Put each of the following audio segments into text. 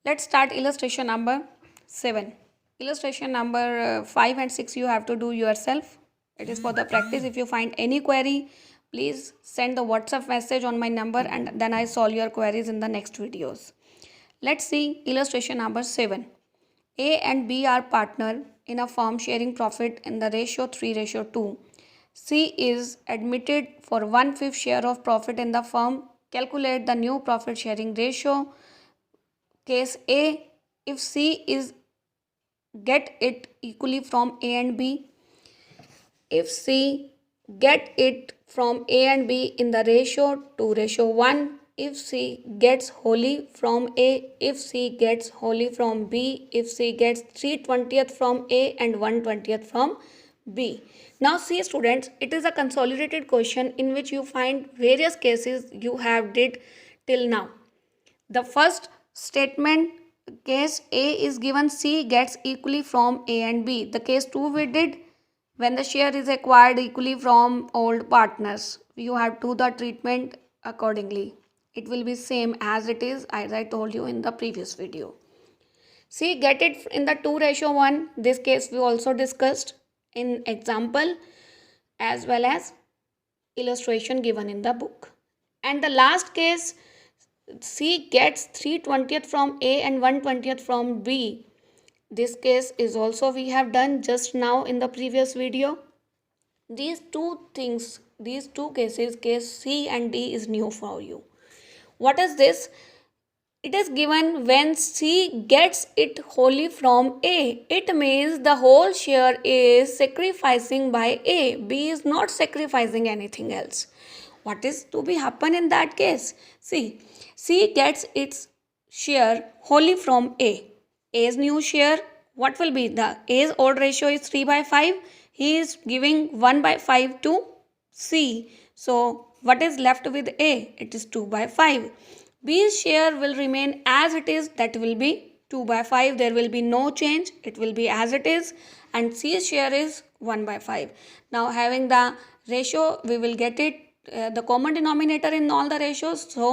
Let's start illustration number 7. Illustration number 5 and 6 you have to do yourself. It is for the practice. If you find any query, please send the WhatsApp message on my number and then I solve your queries in the next videos. Let's see illustration number 7. A and B are partner in a firm sharing profit in the ratio 3:2. C is admitted for 1/5 share of profit in the firm. Calculate the new profit sharing ratio. Case A, if C is get it equally from A and B. If C get it from A and B in the ratio 2:1. If C gets wholly from A, if C gets wholly from B, if C gets 3/20 from A and 1/20 from B. Now see students, it is a consolidated question in which you find various cases you have did till now. The first statement, case A is given C gets equally from A and B. The case 2 we did when the share is acquired equally from old partners. You have to do the treatment accordingly. It will be same as it is as I told you in the previous video. See, get it in the 2:1. This case we also discussed in example as well as illustration given in the book. And the last case, C gets 3/20 from A and 1/20 from B. This case is also we have done just now in the previous video. These two things, these two cases, case C and D is new for you. What is this? It is given when C gets it wholly from A. It means the whole share is sacrificing by A. B is not sacrificing anything else. What is to be happen in that case? See, C gets its share wholly from A. A's new share, what will be? The A's old ratio is 3/5. He is giving 1/5 to C. So what is left with A? It is 2/5. B's share will remain as it is, that will be 2/5. There will be no change. It will be as it is. And C's share is 1/5. Now having the ratio, we will get it the common denominator in all the ratios. So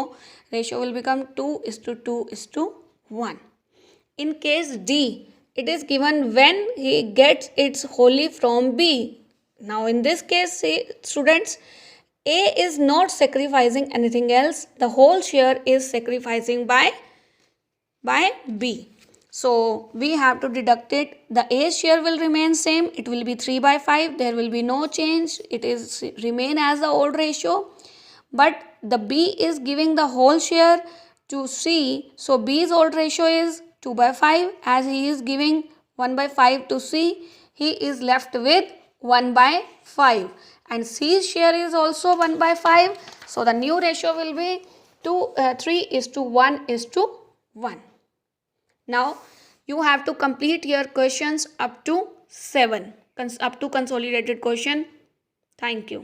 ratio will become 2:2:1. In case D, it is given when he gets its wholly from B. Now in this case, say, students, A is not sacrificing anything else. The whole share is sacrificing by B. So we have to deduct it. The A share will remain same. It will be 3/5. There will be no change. It is remain as the old ratio. But the B is giving the whole share to C. So B's old ratio is 2/5. As he is giving 1/5 to C, he is left with 1/5. And C's share is also 1/5. So the new ratio will be 3:1:1. Now you have to complete your questions up to 7, up to consolidated question. Thank you.